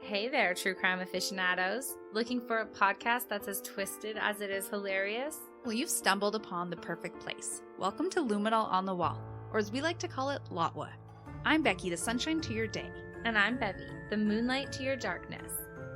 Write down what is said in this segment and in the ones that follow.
Hey there, true crime aficionados. Looking for a podcast that's as twisted as it is hilarious? Well, you've stumbled upon the perfect place. Welcome to Luminal on the Wall, or as we like to call it, Lotwa. I'm Becky, the sunshine to your day. And I'm Bevy, the moonlight to your darkness.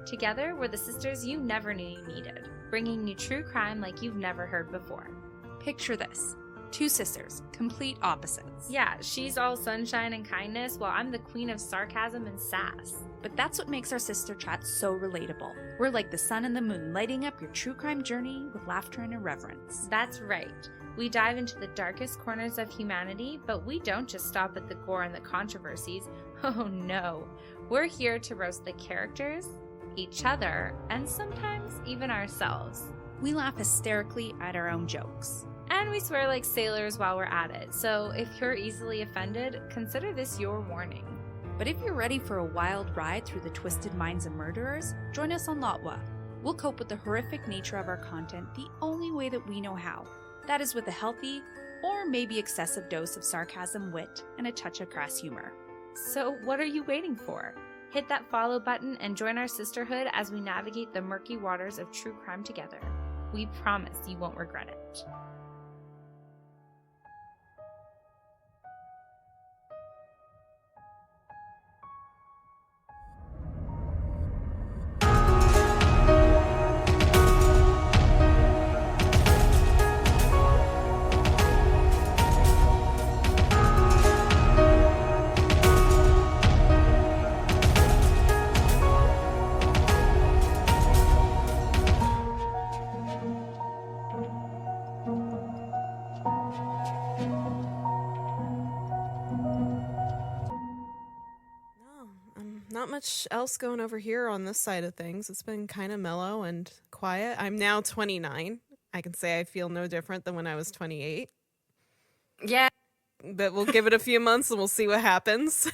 Together, we're the sisters you never knew you needed, bringing you true crime like you've never heard before. Picture this. Two sisters, complete opposites. Yeah, she's all sunshine and kindness, while I'm the queen of sarcasm and sass. But that's what makes our sister chat so relatable. We're like the sun and the moon, lighting up your true crime journey with laughter and irreverence. That's right. We dive into the darkest corners of humanity, but we don't just stop at the gore and the controversies. Oh no. We're here to roast the characters, each other, and sometimes even ourselves. We laugh hysterically at our own jokes. And we swear like sailors while we're at it, so if you're easily offended, consider this your warning. But if you're ready for a wild ride through the twisted minds of murderers, join us on Lotwa. We'll cope with the horrific nature of our content the only way that we know how. That is with a healthy, or maybe excessive dose of sarcasm, wit, and a touch of crass humor. So what are you waiting for? Hit that follow button and join our sisterhood as we navigate the murky waters of true crime together. We promise you won't regret it. Not much else going over here on this side of things. It's been kind of mellow and quiet. I'm now 29. I can say I feel no different than when I was 28. Yeah. But we'll give it a few months and we'll see what happens.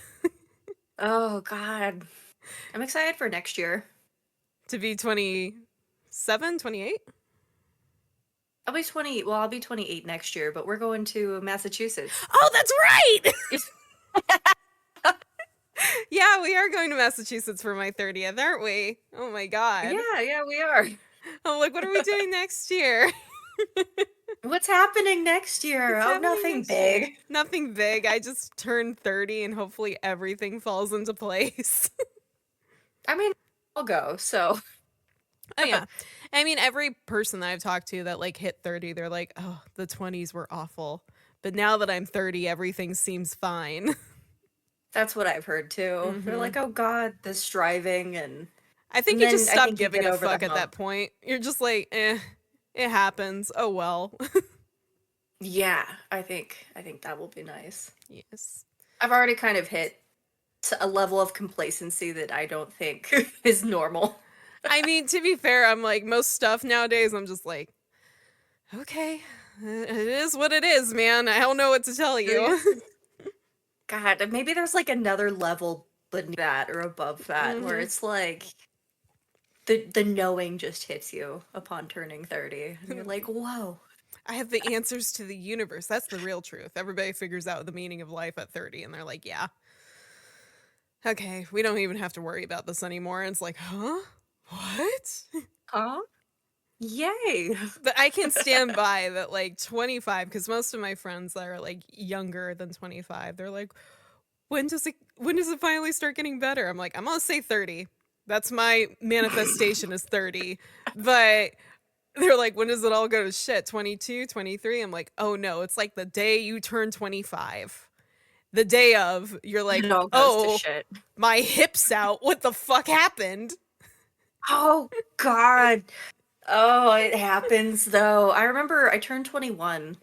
Oh, God. I'm excited for next year. To be 27, 28? I'll be 20. Well, I'll be 28 next year, but we're going to Massachusetts. Oh, that's right! Yeah, we are going to Massachusetts for my 30th, aren't we? Oh my God. Yeah, we are. I'm like, what are we doing next year? What's happening next year? What's happening Nothing next big. year? Nothing big. I just turned 30 and hopefully everything falls into place. I mean, I'll go, so. Oh, yeah. I mean, every person that I've talked to that like hit 30, they're like, oh, the 20s were awful. But now that I'm 30, everything seems fine. That's what I've heard, too. They're like, oh, God, this driving and... I think And you then just I stop think you giving get a over the fuck at that hump. point. You're just like, it happens. Oh, well. Yeah, I think that will be nice. Yes. I've already kind of hit a level of complacency that I don't think is normal. I mean, to be fair, I'm like, most stuff nowadays, I'm just like, okay, it is what it is, man. I don't know what to tell you. God, maybe there's like another level beneath that or above that where it's like the knowing just hits you upon turning 30. And you're like, whoa. I have the answers to the universe. That's the real truth. Everybody figures out the meaning of life at 30 and they're like, yeah. Okay, we don't even have to worry about this anymore. And it's like, huh? What? Huh? Yay. But I can stand by that, like, 25, because most of my friends that are, like, younger than 25, they're like, when does it finally start getting better? I'm like, I'm gonna say 30. That's my manifestation is 30. But they're like, when does it all go to shit? 22, 23? I'm like, oh no, it's like the day you turn 25. The day of, you're like, It all goes oh, to shit. my hip's out. What the fuck happened? Oh, God. Oh, it happens though. I remember I turned 21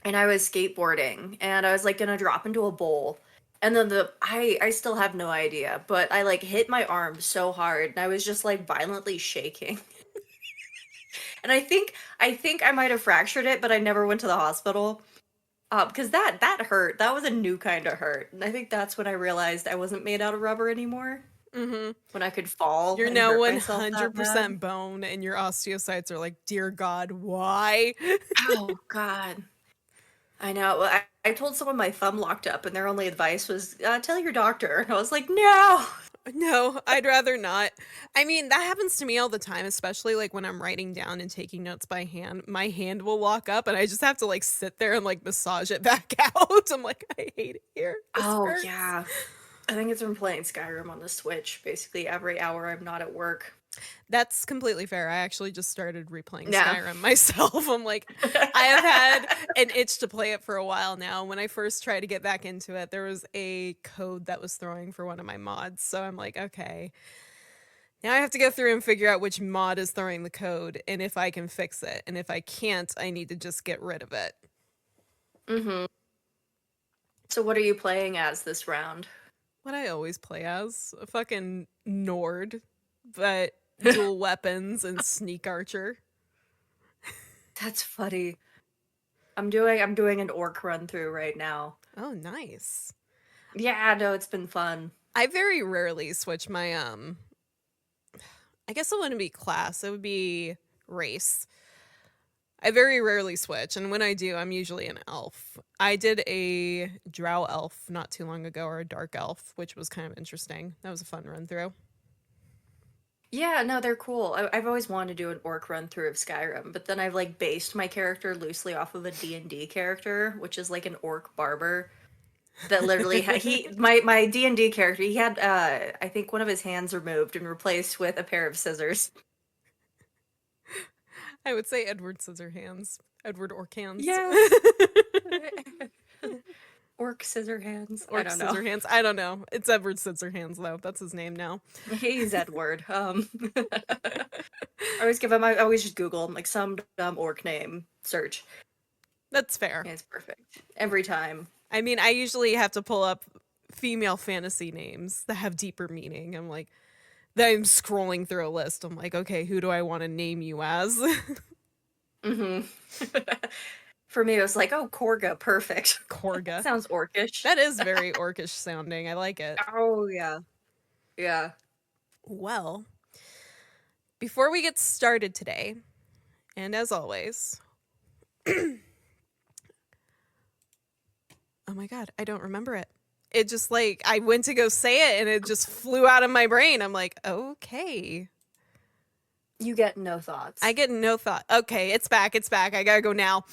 and I was skateboarding and I was like gonna drop into a bowl. And then I still have no idea, but I like hit my arm so hard and I was just like violently shaking. And I think I might have fractured it, but I never went to the hospital. Because that hurt. That was a new kind of hurt. And I think that's when I realized I wasn't made out of rubber anymore. Mm-hmm. When I could fall. You're and now hurt myself that 100% bad. bone, and your osteocytes are like, dear God, why? Oh, God. I know. Well, I told someone my thumb locked up, and their only advice was, tell your doctor. And I was like, no! No, I'd rather not. I mean, that happens to me all the time, especially like when I'm writing down and taking notes by hand. My hand will lock up and I just have to like sit there and like massage it back out. I'm like, I hate it here. This Oh, hurts. yeah. I think it's from playing Skyrim on the Switch. Basically, every hour I'm not at work. That's completely fair. I actually just started replaying Yeah. Skyrim myself. I'm like, I have had an itch to play it for a while now. When I first tried to get back into it, there was a code that was throwing for one of my mods. So I'm like, okay. Now I have to go through and figure out which mod is throwing the code and if I can fix it. And if I can't, I need to just get rid of it. Mm-hmm. So what are you playing as this round? What I always play as, a fucking Nord, but dual weapons and sneak archer. That's funny. I'm doing an orc run through right now. Oh, nice. Yeah, no, it's been fun. I very rarely switch my I guess it wouldn't be class, it would be race. I very rarely switch, and when I do, I'm usually an elf. I did a drow elf not too long ago, or a dark elf, which was kind of interesting. That was a fun run through. Yeah, no, they're cool. I've always wanted to do an orc run through of Skyrim, but then I've like based my character loosely off of a D&D character, which is like an orc barber that literally my D&D character, he had I think one of his hands removed and replaced with a pair of scissors. I would say Edward Scissorhands. Edward Orchands. Yes. Orc Scissorhands. I Orc don't know. Scissorhands. I don't know. It's Edward Scissorhands, though. That's his name now. He's Edward. I always I always just Google him, like some dumb orc name search. That's fair. And it's perfect. Every time. I mean, I usually have to pull up female fantasy names that have deeper meaning. I'm like, then I'm scrolling through a list. I'm like, okay, who do I want to name you as? Mm-hmm. For me, it was like, oh, Korga, perfect. Korga. Sounds orcish. That is very orcish sounding. I like it. Oh, yeah. Yeah. Well, before we get started today, and as always, oh my God, I don't remember it. It just like, I went to go say it and it just flew out of my brain. I'm like, okay. You get no thoughts. I get no thought. Okay, it's back. I gotta go now.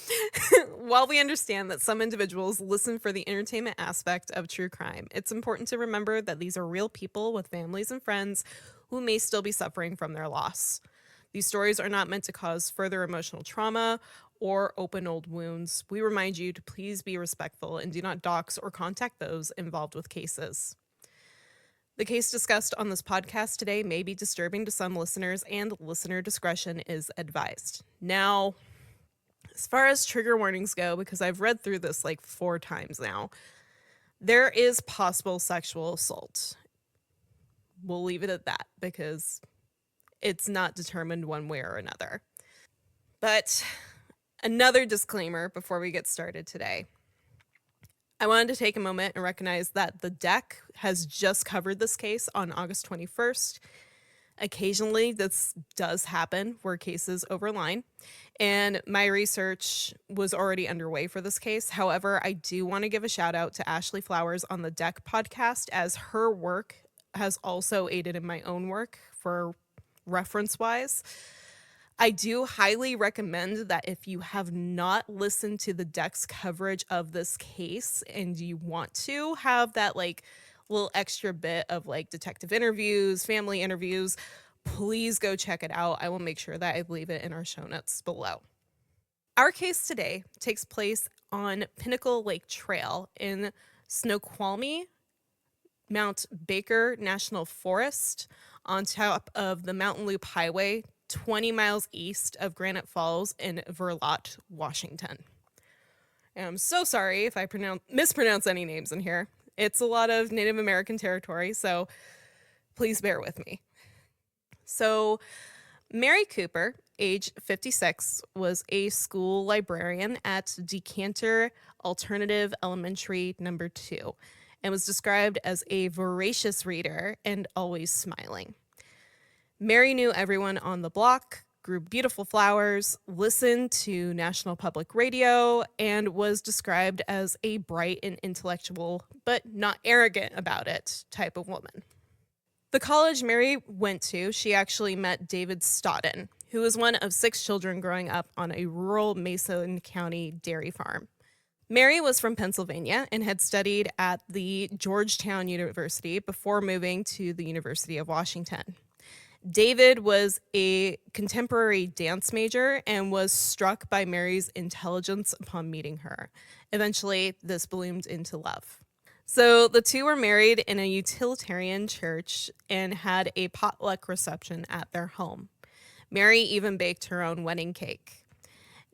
While we understand that some individuals listen for the entertainment aspect of true crime, it's important to remember that these are real people with families and friends who may still be suffering from their loss. These stories are not meant to cause further emotional trauma or open old wounds. We remind you to please be respectful and do not dox or contact those involved with cases. The case discussed on this podcast today may be disturbing to some listeners, and listener discretion is advised. Now, as far as trigger warnings go, because I've read through this like 4 times now, there is possible sexual assault. We'll leave it at that because it's not determined one way or another. But another disclaimer before we get started today. I wanted to take a moment and recognize that the deck has just covered this case on August 21st. Occasionally, this does happen where cases overline, and my research was already underway for this case. However, I do want to give a shout out to Ashley Flowers on the Deck podcast, as her work has also aided in my own work for reference-wise. I do highly recommend that if you have not listened to the Deck's coverage of this case and you want to have that like little extra bit of like detective interviews, family interviews, please go check it out. I will make sure that I leave it in our show notes below. Our case today takes place on Pinnacle Lake Trail in Snoqualmie, Mount Baker National Forest, on top of the Mountain Loop Highway, 20 miles east of Granite Falls in Verlot, Washington. And I'm so sorry if I mispronounce any names in here. It's a lot of Native American territory, so please bear with me. So, Mary Cooper, age 56, was a school librarian at Decanter Alternative Elementary No. 2 and was described as a voracious reader and always smiling. Mary knew everyone on the block, grew beautiful flowers, listened to National Public Radio, and was described as a bright and intellectual, but not arrogant about it, type of woman. The college Mary went to, she actually met David Stodden, who was one of 6 children growing up on a rural Mason County dairy farm. Mary was from Pennsylvania and had studied at the Georgetown University before moving to the University of Washington. David was a contemporary dance major and was struck by Mary's intelligence upon meeting her. Eventually, this bloomed into love. So the two were married in a utilitarian church and had a potluck reception at their home. Mary even baked her own wedding cake.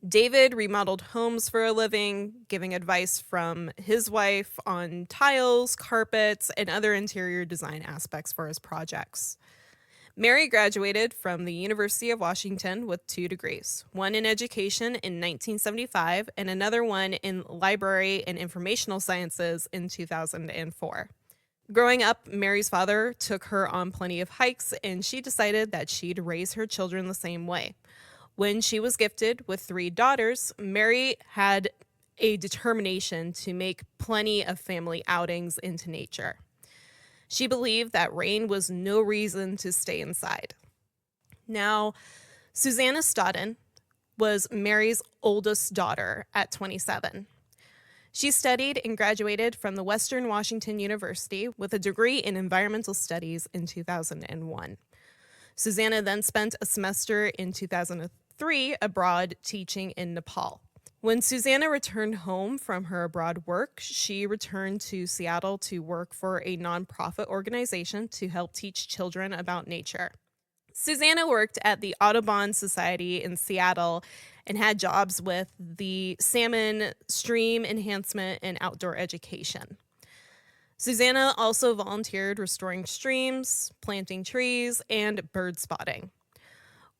David remodeled homes for a living, giving advice from his wife on tiles, carpets, and other interior design aspects for his projects. Mary graduated from the University of Washington with 2 degrees, one in education in 1975 and another one in library and informational sciences in 2004. Growing up, Mary's father took her on plenty of hikes, and she decided that she'd raise her children the same way. When she was gifted with 3 daughters, Mary had a determination to make plenty of family outings into nature. She believed that rain was no reason to stay inside. Now, Susanna Stodden was Mary's oldest daughter at 27. She studied and graduated from the Western Washington University with a degree in environmental studies in 2001. Susanna then spent a semester in 2003 abroad teaching in Nepal. When Susanna returned home from her abroad work, she returned to Seattle to work for a nonprofit organization to help teach children about nature. Susanna worked at the Audubon Society in Seattle and had jobs with the salmon stream enhancement and outdoor education. Susanna also volunteered restoring streams, planting trees, and bird spotting.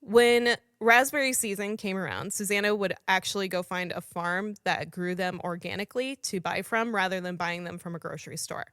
When raspberry season came around, Susanna would actually go find a farm that grew them organically to buy from rather than buying them from a grocery store.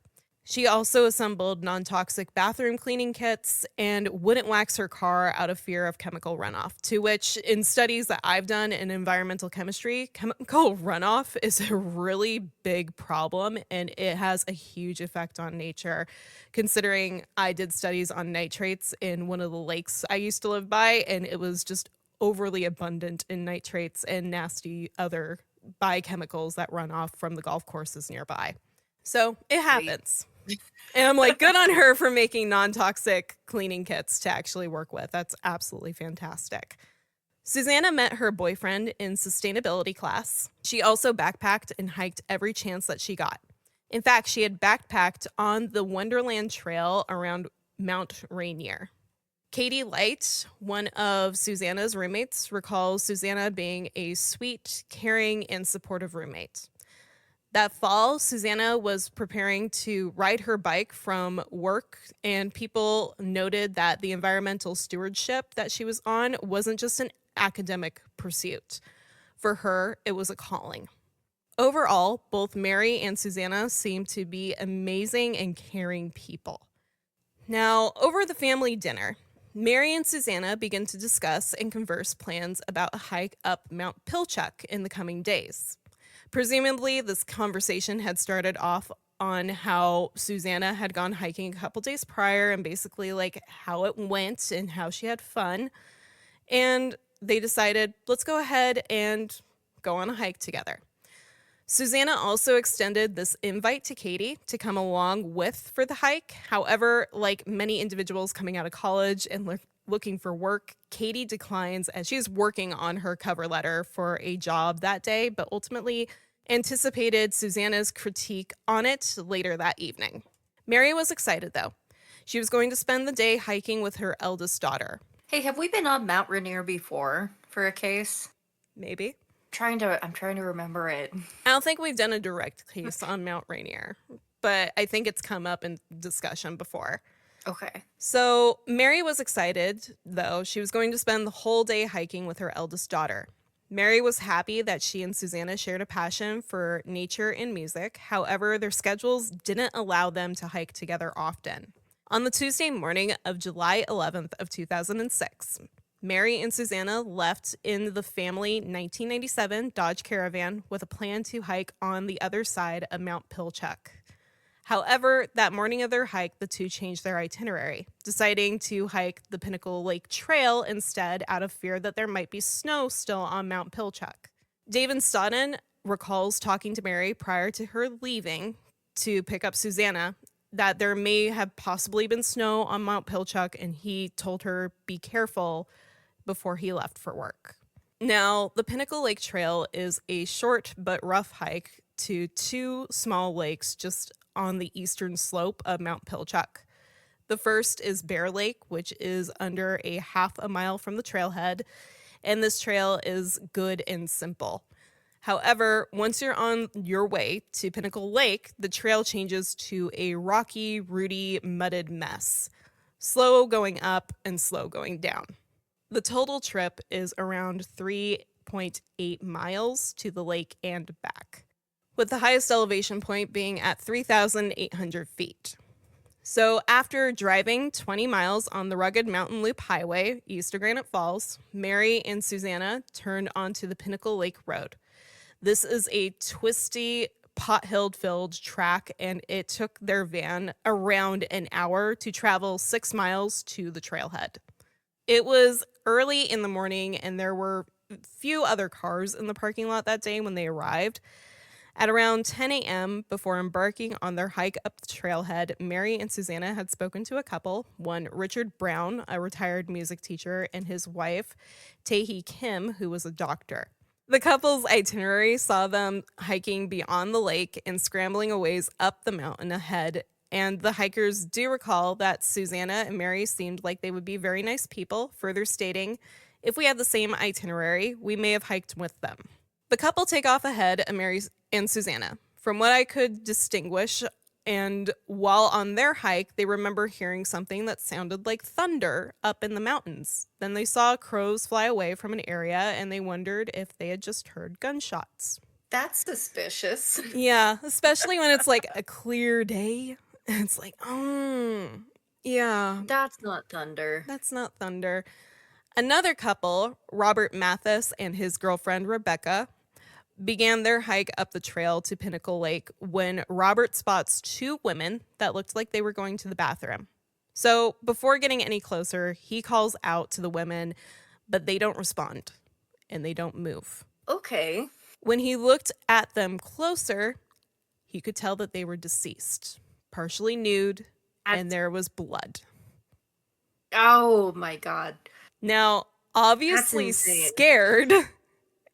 She also assembled non-toxic bathroom cleaning kits and wouldn't wax her car out of fear of chemical runoff, to which in studies that I've done in environmental chemistry, chemical runoff is a really big problem and it has a huge effect on nature. Considering I did studies on nitrates in one of the lakes I used to live by, and it was just overly abundant in nitrates and nasty other biochemicals that run off from the golf courses nearby. So it happens. And I'm like, good on her for making non-toxic cleaning kits to actually work with. That's absolutely fantastic. Susanna met her boyfriend in sustainability class. She also backpacked and hiked every chance that she got. In fact, she had backpacked on the Wonderland Trail around Mount Rainier. Katie Light, one of Susanna's roommates, recalls Susanna being a sweet, caring, and supportive roommate. That fall, Susanna was preparing to ride her bike from work, and people noted that the environmental stewardship that she was on wasn't just an academic pursuit. For her, it was a calling. Overall, both Mary and Susanna seemed to be amazing and caring people. Now, over the family dinner, Mary and Susanna began to discuss and converse plans about a hike up Mount Pilchuck in the coming days. Presumably, this conversation had started off on how Susanna had gone hiking a couple days prior and basically like how it went and how she had fun. And they decided, let's go ahead and go on a hike together. Susanna also extended this invite to Katie to come along with for the hike. However, like many individuals coming out of college and looking for work, Katie declines as she's working on her cover letter for a job that day, but ultimately anticipated Susanna's critique on it later that evening. Mary was excited though. She was going to spend the day hiking with her eldest daughter. Hey, have we been on Mount Rainier before for a case? Maybe. I'm trying to remember it. I don't think we've done a direct case on Mount Rainier, but I think it's come up in discussion before. Okay. So Mary was excited, though. She was going to spend the whole day hiking with her eldest daughter. Mary was happy that she and Susanna shared a passion for nature and music. However, their schedules didn't allow them to hike together often. On the Tuesday morning of July 11th of 2006, Mary and Susanna left in the family 1997 Dodge Caravan with a plan to hike on the other side of Mount Pilchuck. However, that morning of their hike, the two changed their itinerary, deciding to hike the Pinnacle Lake Trail instead out of fear that there might be snow still on Mount Pilchuck. David Stodden recalls talking to Mary prior to her leaving to pick up Susanna that there may have possibly been snow on Mount Pilchuck, and he told her be careful before he left for work. Now, the Pinnacle Lake Trail is a short but rough hike to two small lakes just on the eastern slope of Mount Pilchuck. The first is Bear Lake, which is under a half a mile from the trailhead, and this trail is good and simple. However, once you're on your way to Pinnacle Lake, the trail changes to a rocky, rooty, mudded mess. Slow going up and slow going down. The total trip is around 3.8 miles to the lake and back, with the highest elevation point being at 3,800 feet. So after driving 20 miles on the rugged mountain loop highway east of Granite Falls, Mary and Susanna turned onto the Pinnacle Lake Road. This is a twisty, pothole-filled track, and it took their van around an hour to travel 6 miles to the trailhead. It was early in the morning, and there were few other cars in the parking lot that day when they arrived. At around 10 a.m., before embarking on their hike up the trailhead, Mary and Susanna had spoken to a couple, one Richard Brown, a retired music teacher, and his wife, Tae-hee Kim, who was a doctor. The couple's itinerary saw them hiking beyond the lake and scrambling a ways up the mountain ahead, and the hikers do recall that Susanna and Mary seemed like they would be very nice people, further stating, if we had the same itinerary, we may have hiked with them. The couple take off ahead of Mary and Susanna. From what I could distinguish, and while on their hike, they remember hearing something that sounded like thunder up in the mountains. Then they saw crows fly away from an area, and they wondered if they had just heard gunshots. That's suspicious. Yeah, especially when it's like a clear day. It's like, yeah. That's not thunder. That's not thunder. Another couple, Robert Mathis and his girlfriend Rebecca, began their hike up the trail to Pinnacle Lake when Robert spots two women that looked like they were going to the bathroom. So before getting any closer, he calls out to the women, but they don't respond and they don't move. Okay. When he looked at them closer, he could tell that they were deceased, partially nude, and there was blood. Oh my God. Now, obviously scared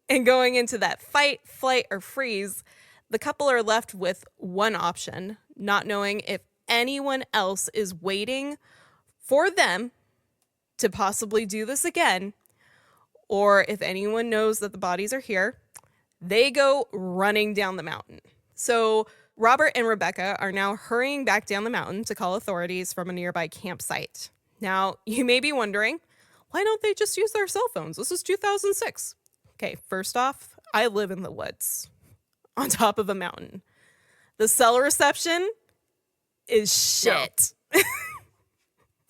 and going into that fight, flight, or freeze, the couple are left with one option, not knowing if anyone else is waiting for them to possibly do this again, or if anyone knows that the bodies are here, they go running down the mountain. So Robert and Rebecca are now hurrying back down the mountain to call authorities from a nearby campsite. Now, you may be wondering, why don't they just use their cell phones? This is 2006. Okay, first off, I live in the woods on top of a mountain. The cell reception is shit. No.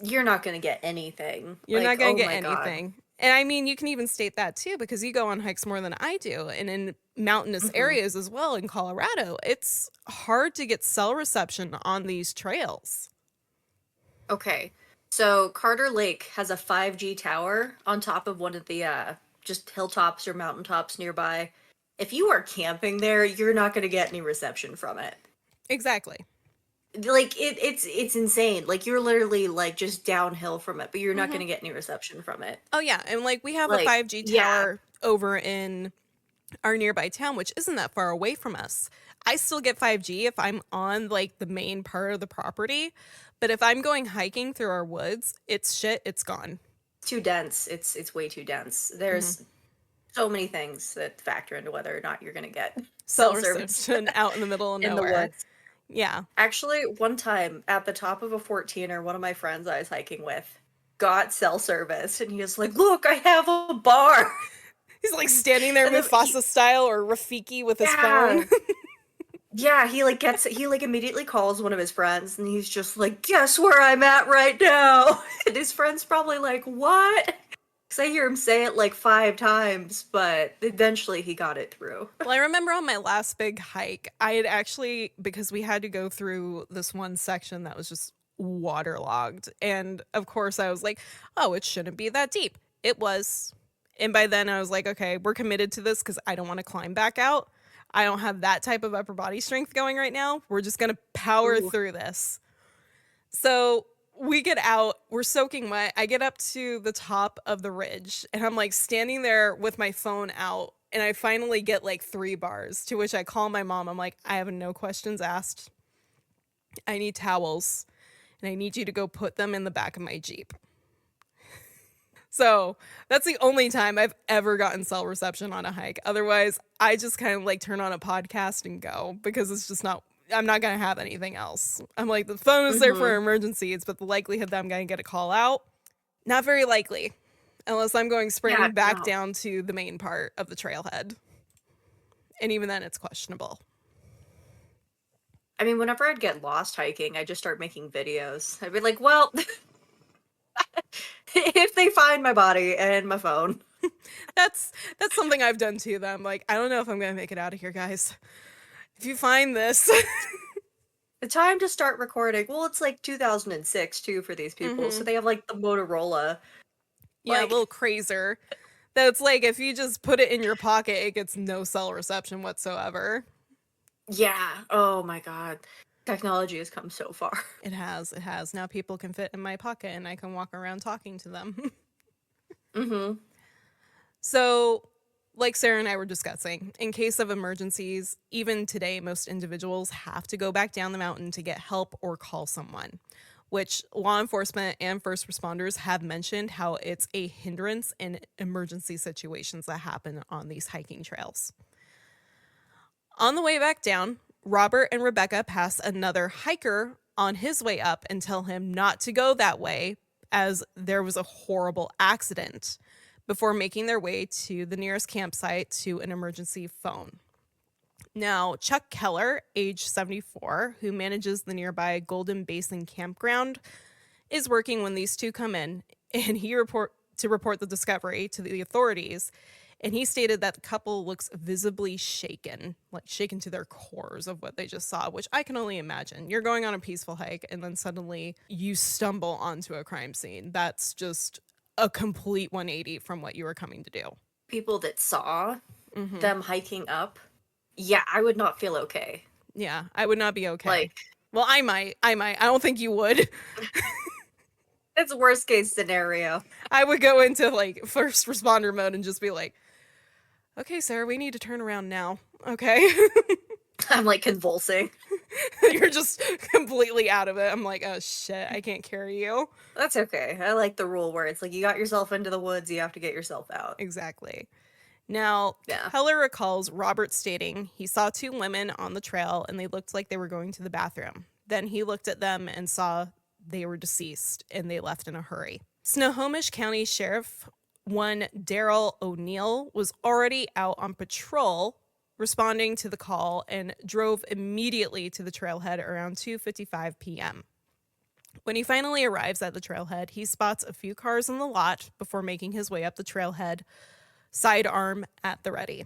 You're not going to get anything. You're not going to get anything. God. And I mean, you can even state that too, because you go on hikes more than I do. And in mountainous areas as well in Colorado, it's hard to get cell reception on these trails. Okay. So Carter Lake has a 5G tower on top of one of the just hilltops or mountaintops nearby. If you are camping there, you're not going to get any reception from it. Exactly. Like it's insane. Like you're literally like just downhill from it, but you're not going to get any reception from it. Oh yeah, and like we have a 5G tower over in our nearby town, which isn't that far away from us. I still get 5G if I'm on like the main part of the property, but if I'm going hiking through our woods, it's gone. Too dense. It's way too dense. There's so many things that factor into whether or not you're going to get cell reception out in the middle of nowhere. In the woods. Yeah. Actually, one time at the top of a 14er, one of my friends I was hiking with got cell service, and he was like, "Look, I have a bar." He's like standing there Mufasa style or Rafiki with his phone. Yeah, he immediately calls one of his friends, and he's just like, "Guess where I'm at right now?" And his friend's probably like, "What?" Because I hear him say it like 5 times, but eventually he got it through. Well, I remember on my last big hike, I had actually, because we had to go through this one section that was just waterlogged. And of course, I was like, oh, it shouldn't be that deep. It was. And by then, I was like, okay, we're committed to this because I don't want to climb back out. I don't have that type of upper body strength going right now. We're just going to power through this. So we get out, we're soaking wet. I get up to the top of the ridge and I'm like standing there with my phone out, and I finally get like 3 bars, to which I call my mom. I'm like, I have no questions asked. I need towels and I need you to go put them in the back of my Jeep. So that's the only time I've ever gotten cell reception on a hike. Otherwise, I just kind of like turn on a podcast and go, because it's just not, I'm not going to have anything else. I'm like, the phone is there for emergencies, but the likelihood that I'm going to get a call out, not very likely, unless I'm going sprinting back down to the main part of the trailhead. And even then, it's questionable. I mean, whenever I'd get lost hiking, I'd just start making videos. I'd be like, well, if they find my body and my phone. That's something I've done too, though. I'm like, I don't know if I'm going to make it out of here, guys. If you find this. The time to start recording. Well, it's like 2006 too for these people. So they have like the Motorola. Yeah, a little crazer. That's like, if you just put it in your pocket, it gets no cell reception whatsoever. Yeah. Oh my God. Technology has come so far. It has. It has. Now people can fit in my pocket and I can walk around talking to them. So, like Sarah and I were discussing, in case of emergencies, even today, most individuals have to go back down the mountain to get help or call someone, which law enforcement and first responders have mentioned how it's a hindrance in emergency situations that happen on these hiking trails. On the way back down, Robert and Rebecca pass another hiker on his way up and tell him not to go that way, as there was a horrible accident, before making their way to the nearest campsite to an emergency phone. Now, Chuck Keller, age 74, who manages the nearby Golden Basin campground, is working when these two come in, and he report the discovery to the authorities. And he stated that the couple looks visibly shaken, like shaken to their cores of what they just saw, which I can only imagine. You're going on a peaceful hike and then suddenly you stumble onto a crime scene. That's just a complete 180 from what you were coming to do. People that saw them hiking up, yeah, I would not feel okay. Yeah, I would not be okay. Well, I might. I don't think you would. It's a worst case scenario. I would go into like first responder mode and just be like, okay, Sarah, we need to turn around now. Okay. I'm like convulsing. You're just completely out of it. I'm like, oh shit, I can't carry you. That's okay. I like the rule where it's like, you got yourself into the woods, you have to get yourself out. Exactly. Now, Keller recalls Robert stating he saw 2 women on the trail and they looked like they were going to the bathroom. Then he looked at them and saw they were deceased and they left in a hurry. Snohomish County Sheriff one Daryl O'Neill was already out on patrol responding to the call and drove immediately to the trailhead around 2:55 p.m. When he finally arrives at the trailhead, he spots a few cars in the lot before making his way up the trailhead, sidearm at the ready.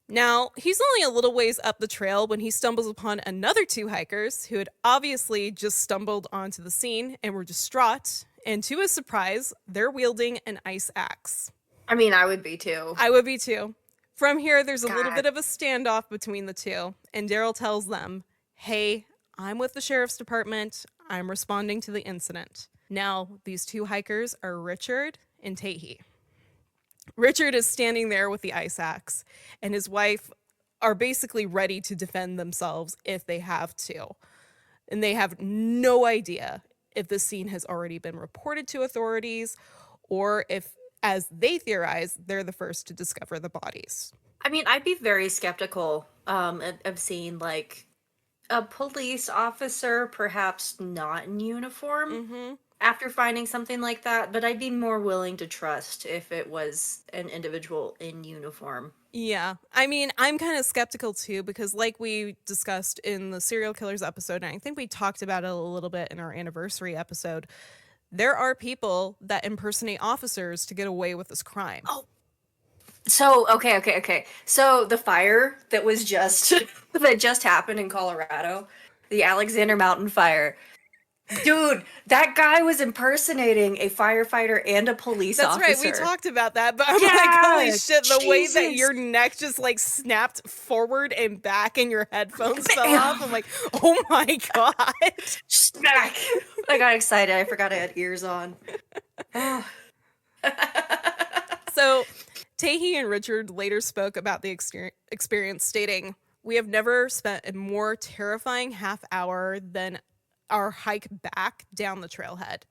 Now, he's only a little ways up the trail when he stumbles upon another 2 hikers who had obviously just stumbled onto the scene and were distraught, and to his surprise, they're wielding an ice axe. I mean, I would be too. I would be too. From here, there's a little bit of a standoff between the 2, and Daryl tells them, hey, I'm with the sheriff's department. I'm responding to the incident. Now, these 2 hikers are Richard and Tahee. Richard is standing there with the ice axe, and his wife are basically ready to defend themselves if they have to. And they have no idea if the scene has already been reported to authorities or if, as they theorize, they're the first to discover the bodies. I mean, I'd be very skeptical of seeing like a police officer, perhaps not in uniform, after finding something like that, but I'd be more willing to trust if it was an individual in uniform. Yeah. I mean, I'm kind of skeptical too, because like we discussed in the serial killers episode, and I think we talked about it a little bit in our anniversary episode, there are people that impersonate officers to get away with this crime. Oh. So, okay. So the fire that was just that just happened in Colorado, the Alexander Mountain fire. Dude, that guy was impersonating a firefighter and a police That's officer. right, we talked about that, but I'm Yeah, like, holy shit, the way that Jesus. your neck just like snapped forward and back and your headphones fell off, I'm like, oh my god. Smack! I got excited. I forgot I had ears on. Oh. So, Tahee and Richard later spoke about the experience, stating, "We have never spent a more terrifying half hour than our hike back down the trailhead.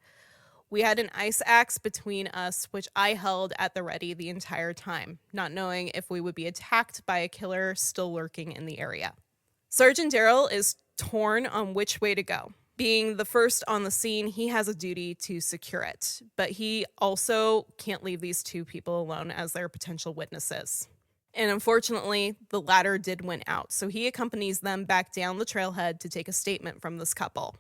We had an ice axe between us, which I held at the ready the entire time, not knowing if we would be attacked by a killer still lurking in the area." Sergeant Darrell is torn on which way to go. Being the first on the scene, he has a duty to secure it, but he also can't leave these two people alone as their potential witnesses. And unfortunately, the latter did win out, so he accompanies them back down the trailhead to take a statement from this couple.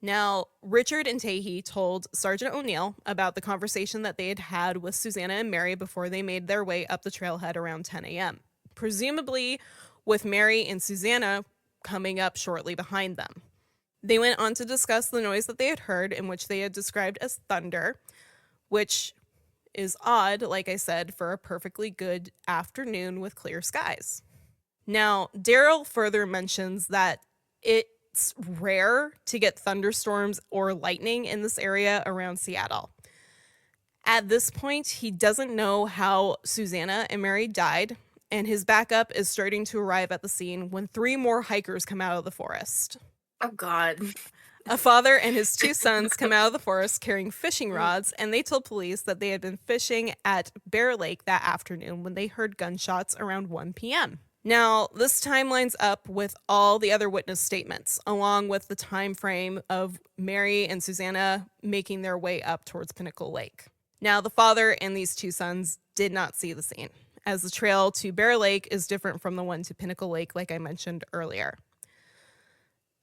Now, Richard and Tahee told Sergeant O'Neill about the conversation that they had had with Susanna and Mary before they made their way up the trailhead around 10 a.m., presumably with Mary and Susanna coming up shortly behind them. They went on to discuss the noise that they had heard, in which they had described as thunder, which is odd, like I said, for a perfectly good afternoon with clear skies. Now, Darrell further mentions that it's rare to get thunderstorms or lightning in this area around Seattle. At this point, he doesn't know how Susanna and Mary died, and his backup is starting to arrive at the scene when 3 more hikers come out of the forest. Oh, God. A father and his 2 sons come out of the forest carrying fishing rods, and they told police that they had been fishing at Bear Lake that afternoon when they heard gunshots around 1 p.m. Now, this time lines up with all the other witness statements, along with the time frame of Mary and Susanna making their way up towards Pinnacle Lake. Now, the father and these 2 sons did not see the scene, as the trail to Bear Lake is different from the one to Pinnacle Lake, like I mentioned earlier.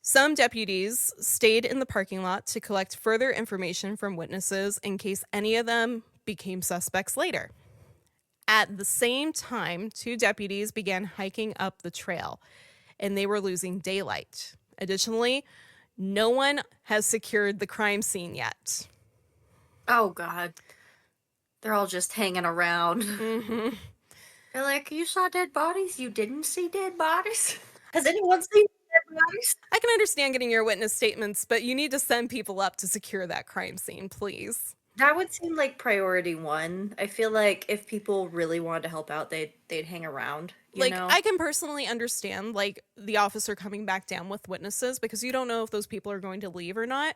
Some deputies stayed in the parking lot to collect further information from witnesses in case any of them became suspects later. At the same time, 2 deputies began hiking up the trail, and they were losing daylight. Additionally, no one has secured the crime scene yet. Oh, God. They're all just hanging around. Mm-hmm. They're like, you saw dead bodies? You didn't see dead bodies? Has anyone seen dead bodies? I can understand getting your witness statements, but you need to send people up to secure that crime scene, please. That would seem like priority 1. I feel like if people really wanted to help out, they'd hang around. You know? I can personally understand, like, the officer coming back down with witnesses because you don't know if those people are going to leave or not.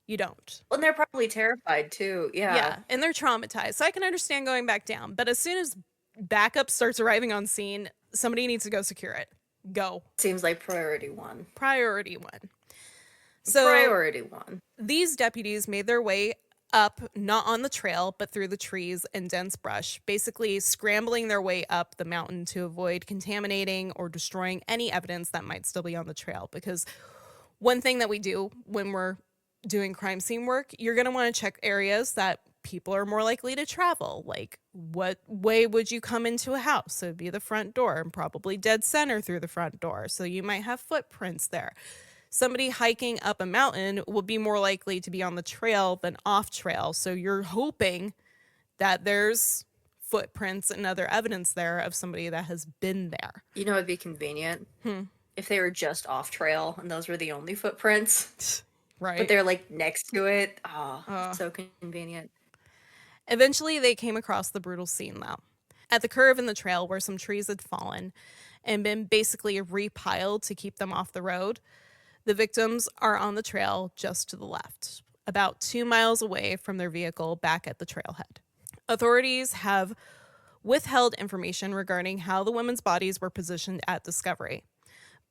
You don't. Well, and they're probably terrified, too. Yeah, and they're traumatized. So I can understand going back down. But as soon as backup starts arriving on scene, somebody needs to go secure it. Go. Seems like priority 1. Priority 1. So Priority 1. these deputies made their way up, not on the trail, but through the trees and dense brush, basically scrambling their way up the mountain to avoid contaminating or destroying any evidence that might still be on the trail. Because one thing that we do when we're doing crime scene work, you're going to want to check areas that people are more likely to travel. Like, what way would you come into a house? It would be the front door, and probably dead center through the front door. So you might have footprints there. Somebody hiking up a mountain will be more likely to be on the trail than off trail. So you're hoping that there's footprints and other evidence there of somebody that has been there. You know, it'd be convenient if they were just off trail and those were the only footprints. Right. But they're like next to it. Oh, so convenient. Eventually, they came across the brutal scene, though. At the curve in the trail where some trees had fallen and been basically repiled to keep them off the road, the victims are on the trail just to the left, about 2 miles away from their vehicle back at the trailhead. Authorities have withheld information regarding how the women's bodies were positioned at discovery,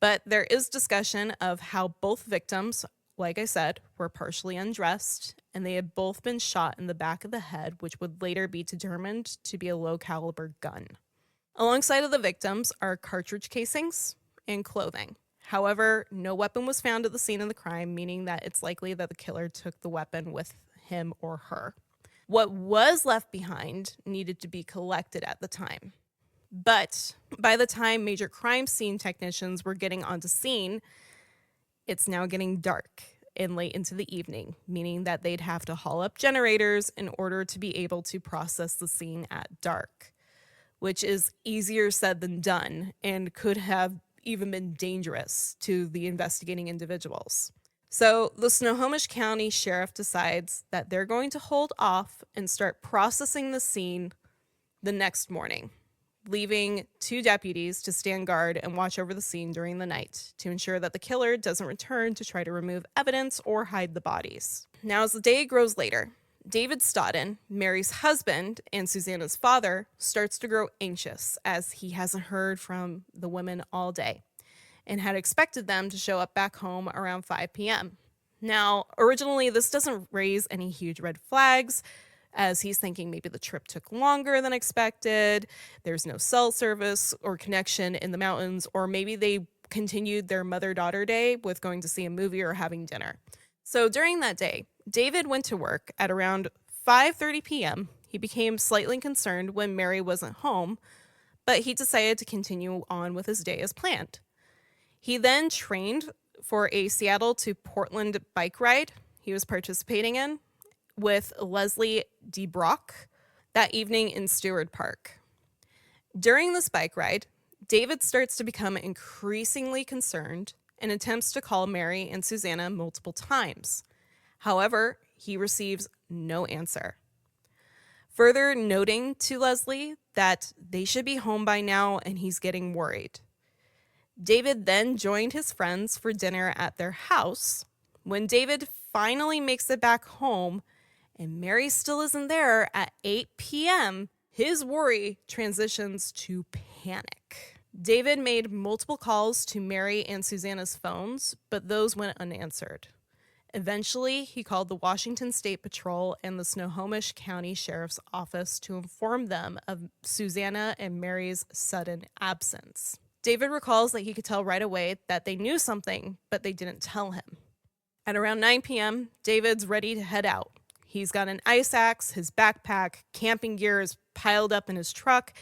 but there is discussion of how both victims, like I said, were partially undressed, and they had both been shot in the back of the head, which would later be determined to be a low-caliber gun. Alongside of the victims are cartridge casings and clothing. However, no weapon was found at the scene of the crime, meaning that it's likely that the killer took the weapon with him or her. What was left behind needed to be collected at the time. But by the time major crime scene technicians were getting onto scene, it's now getting dark and late into the evening, meaning that they'd have to haul up generators in order to be able to process the scene at dark, which is easier said than done and could have even been dangerous to the investigating individuals. So the Snohomish County Sheriff decides that they're going to hold off and start processing the scene the next morning, leaving 2 deputies to stand guard and watch over the scene during the night to ensure that the killer doesn't return to try to remove evidence or hide the bodies. Now, as the day grows later, David Stodden, Mary's husband and Susanna's father, starts to grow anxious as he hasn't heard from the women all day and had expected them to show up back home around 5 p.m. Now, originally, this doesn't raise any huge red flags, as he's thinking maybe the trip took longer than expected, there's no cell service or connection in the mountains, or maybe they continued their mother-daughter day with going to see a movie or having dinner. So during that day, David went to work at around 5:30 p.m. He became slightly concerned when Mary wasn't home, but he decided to continue on with his day as planned. He then trained for a Seattle to Portland bike ride he was participating in with Leslie DeBrock that evening in Stewart Park. During this bike ride, David starts to become increasingly concerned and attempts to call Mary and Susanna multiple times. However, he receives no answer. Further noting to Leslie that they should be home by now and he's getting worried. David then joined his friends for dinner at their house. When David finally makes it back home and Mary still isn't there at 8 p.m., his worry transitions to panic. David made multiple calls to Mary and Susanna's phones, but those went unanswered. Eventually, he called the Washington State Patrol and the Snohomish County Sheriff's Office to inform them of Susanna and Mary's sudden absence. David recalls that he could tell right away that they knew something, but they didn't tell him. At around 9 p.m., David's ready to head out. He's got an ice axe, his backpack, camping gear is piled up in his truck,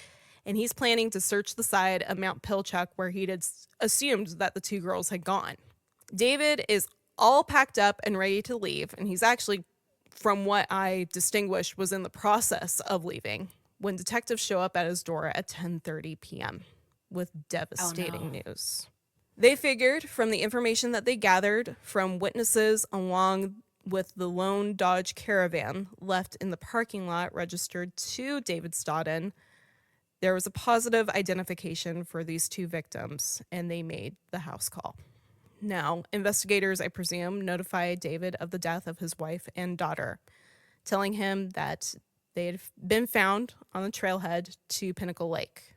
and he's planning to search the side of Mount Pilchuck where he'd assumed that the 2 girls had gone. David is all packed up and ready to leave, and he's actually, from what I distinguished, was in the process of leaving when detectives show up at his door at 10:30 p.m. with devastating news. They figured from the information that they gathered from witnesses along with the lone Dodge Caravan left in the parking lot registered to David Stodden, there was a positive identification for these 2 victims, and they made the house call. Now, investigators, I presume, notified David of the death of his wife and daughter, telling him that they had been found on the trailhead to Pinnacle Lake,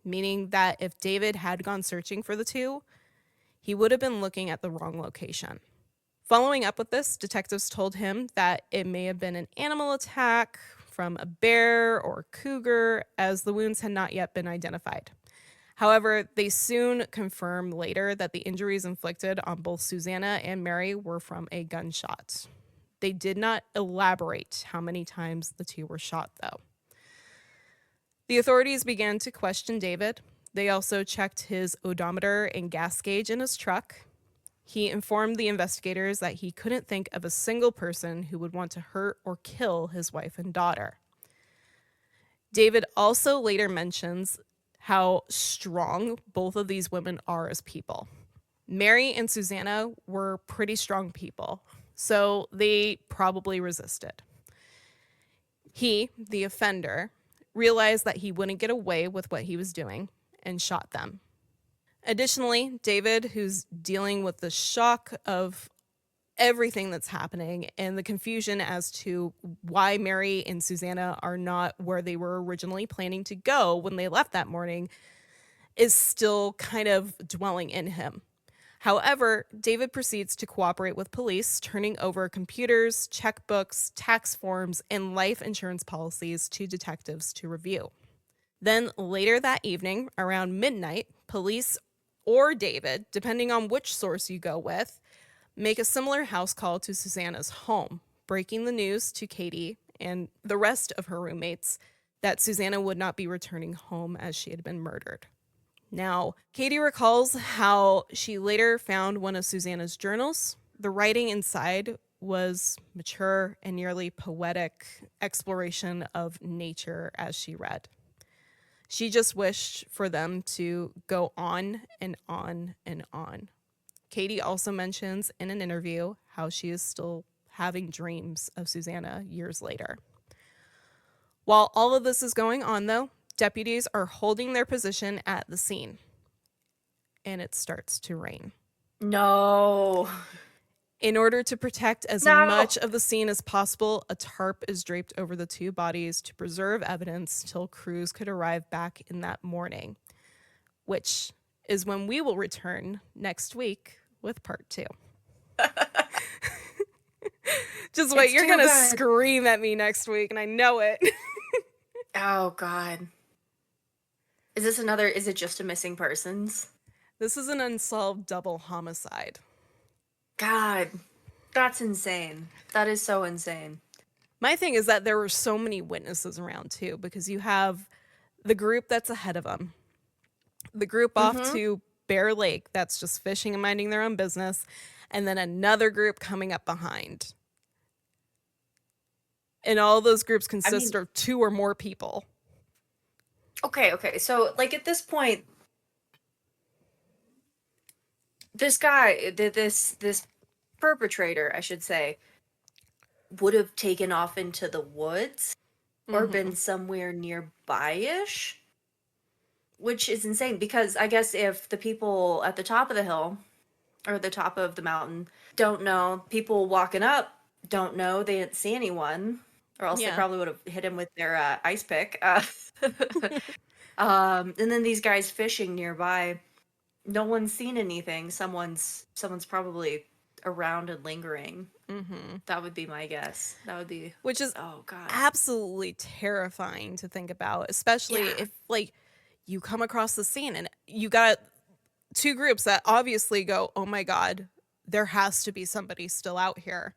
meaning that if David had gone searching for the 2, he would have been looking at the wrong location. Following up with this, detectives told him that it may have been an animal attack from a bear or cougar, as the wounds had not yet been identified. However, they soon confirmed later that the injuries inflicted on both Susanna and Mary were from a gunshot. They did not elaborate how many times the 2 were shot, though. The authorities began to question David. They also checked his odometer and gas gauge in his truck. He informed the investigators that he couldn't think of a single person who would want to hurt or kill his wife and daughter. David also later mentions how strong both of these women are as people. Mary and Susanna were pretty strong people, so they probably resisted. He, the offender, realized that he wouldn't get away with what he was doing and shot them. Additionally, David, who's dealing with the shock of everything that's happening and the confusion as to why Mary and Susanna are not where they were originally planning to go when they left that morning, is still kind of dwelling in him. However, David proceeds to cooperate with police, turning over computers, checkbooks, tax forms, and life insurance policies to detectives to review. Then later that evening, around midnight, police or David, depending on which source you go with, make a similar house call to Susanna's home, breaking the news to Katie and the rest of her roommates that Susanna would not be returning home as she had been murdered. Now, Katie recalls how she later found one of Susanna's journals. The writing inside was mature and nearly poetic exploration of nature as she read. She just wished for them to go on and on and on. Katie also mentions in an interview how she is still having dreams of Susanna years later. While all of this is going on, though, deputies are holding their position at the scene, and it starts to rain. No. In order to protect as much of the scene as possible, a tarp is draped over the two bodies to preserve evidence till crews could arrive back in that morning, which is when we will return next week with part 2. Just wait, you're going to scream at me next week, and I know it. Oh, God. Is it just a missing persons? This is an unsolved double homicide. God, that's insane. That is so insane. My thing is that there were so many witnesses around, too, because you have the group that's ahead of them, the group off to Bear Lake that's just fishing and minding their own business, and then another group coming up behind. And all those groups consist of 2 or more people. Okay. So, like, at this point, this guy, this perpetrator, I should say, would have taken off into the woods or been somewhere nearby-ish, which is insane because I guess if the people at the top of the hill or the top of the mountain don't know, people walking up don't know, they didn't see anyone, or else they probably would have hit him with their ice pick. And then these guys fishing nearby, no one's seen anything. Someone's probably around and lingering. That would be my guess. That would be, which is absolutely terrifying to think about, especially if like you come across the scene and you got 2 groups that obviously go, oh my God, there has to be somebody still out here,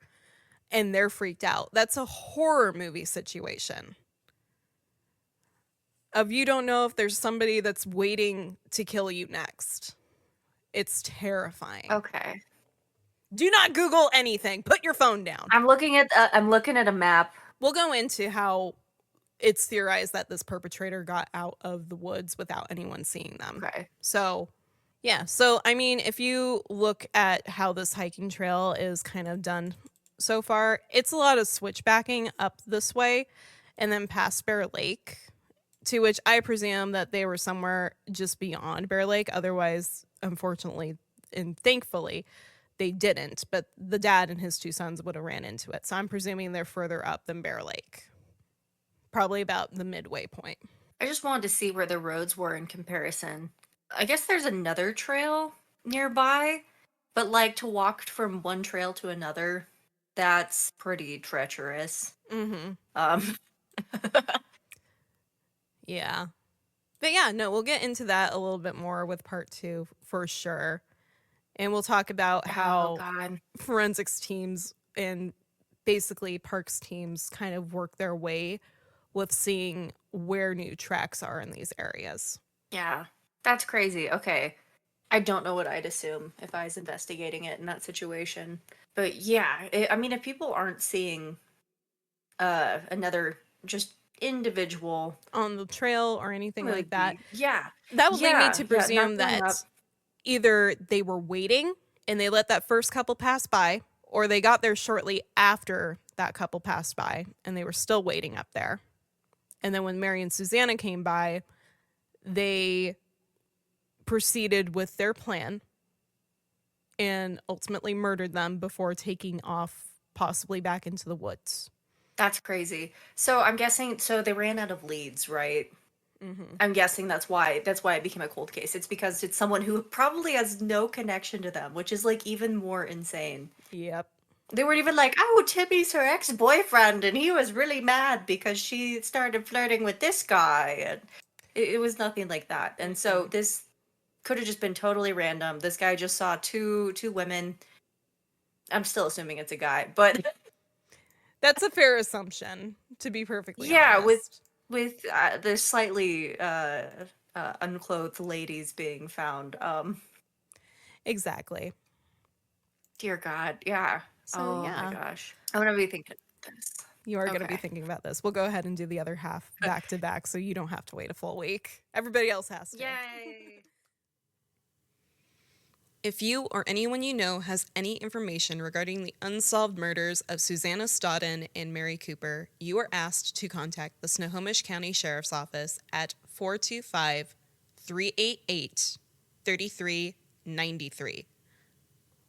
and they're freaked out. That's a horror movie situation. You don't know if there's somebody that's waiting to kill you next. It's terrifying. Okay. Do not Google anything. Put your phone down. I'm looking at a map. We'll go into how it's theorized that this perpetrator got out of the woods without anyone seeing them. Okay. So, yeah. So, I mean, if you look at how this hiking trail is kind of done so far, it's a lot of switchbacking up this way and then past Bear Lake, to which I presume that they were somewhere just beyond Bear Lake. Otherwise, unfortunately and thankfully, they didn't. But the dad and his 2 sons would have ran into it. So I'm presuming they're further up than Bear Lake. Probably about the midway point. I just wanted to see where the roads were in comparison. I guess there's another trail nearby, but like to walk from one trail to another, that's pretty treacherous. Yeah. But yeah, no, we'll get into that a little bit more with part 2 for sure. And we'll talk about how forensics teams and basically parks teams kind of work their way with seeing where new tracks are in these areas. Yeah, that's crazy. Okay. I don't know what I'd assume if I was investigating it in that situation. But yeah, I mean, if people aren't seeing another just individual on the trail or anything like that, that would lead me to presume that either they were waiting and they let that first couple pass by, or they got there shortly after that couple passed by and they were still waiting up there. And then when Mary and Susanna came by, they proceeded with their plan and ultimately murdered them before taking off possibly back into the woods. That's crazy. So I'm guessing, they ran out of leads, right? I'm guessing that's why it became a cold case. It's because it's someone who probably has no connection to them, which is like even more insane. Yep. They weren't even like, oh, Timmy's her ex-boyfriend and he was really mad because she started flirting with this guy. And it was nothing like that. And so this could have just been totally random. This guy just saw two women. I'm still assuming it's a guy, but That's a fair assumption, to be perfectly Yeah, honest. with the slightly unclothed ladies being found. Exactly. Dear God, yeah. So, Oh yeah. my gosh, I'm gonna be thinking of this. You are going to be Okay. thinking about this. We'll go ahead and do the other half back to back so you don't have to wait a full week. Everybody else has to. Yay! If you or anyone you know has any information regarding the unsolved murders of Susanna Stodden and Mary Cooper, you are asked to contact the Snohomish County Sheriff's Office at 425-388-3393.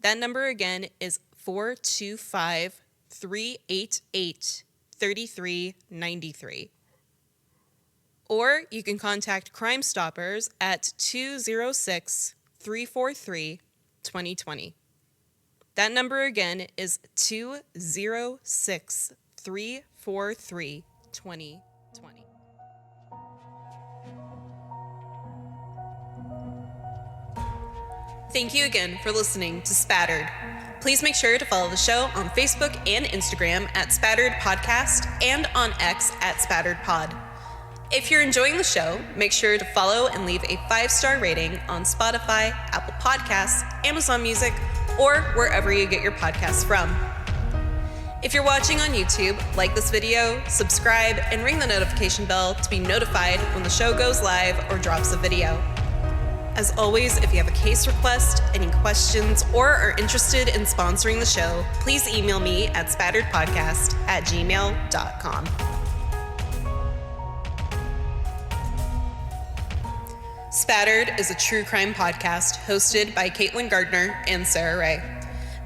That number again is 425-388-3393. Or you can contact Crime Stoppers at 206-343-2020. That number again is 206-343-2020. Thank you again for listening to Spattered. Please make sure to follow the show on Facebook and Instagram at Spattered Podcast and on X at Spattered Pod. If you're enjoying the show, make sure to follow and leave a 5-star rating on Spotify, Apple Podcasts, Amazon Music, or wherever you get your podcasts from. If you're watching on YouTube, like this video, subscribe, and ring the notification bell to be notified when the show goes live or drops a video. As always, if you have a case request, any questions, or are interested in sponsoring the show, please email me at spatteredpodcast@gmail.com. Spattered is a true crime podcast hosted by Caitlin Gardner and Sarah Ray.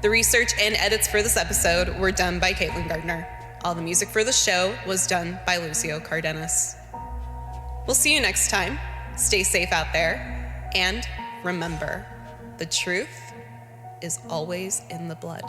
The research and edits for this episode were done by Caitlin Gardner. All the music for the show was done by Lucio Cardenas. We'll see you next time. Stay safe out there. And remember, the truth is always in the blood.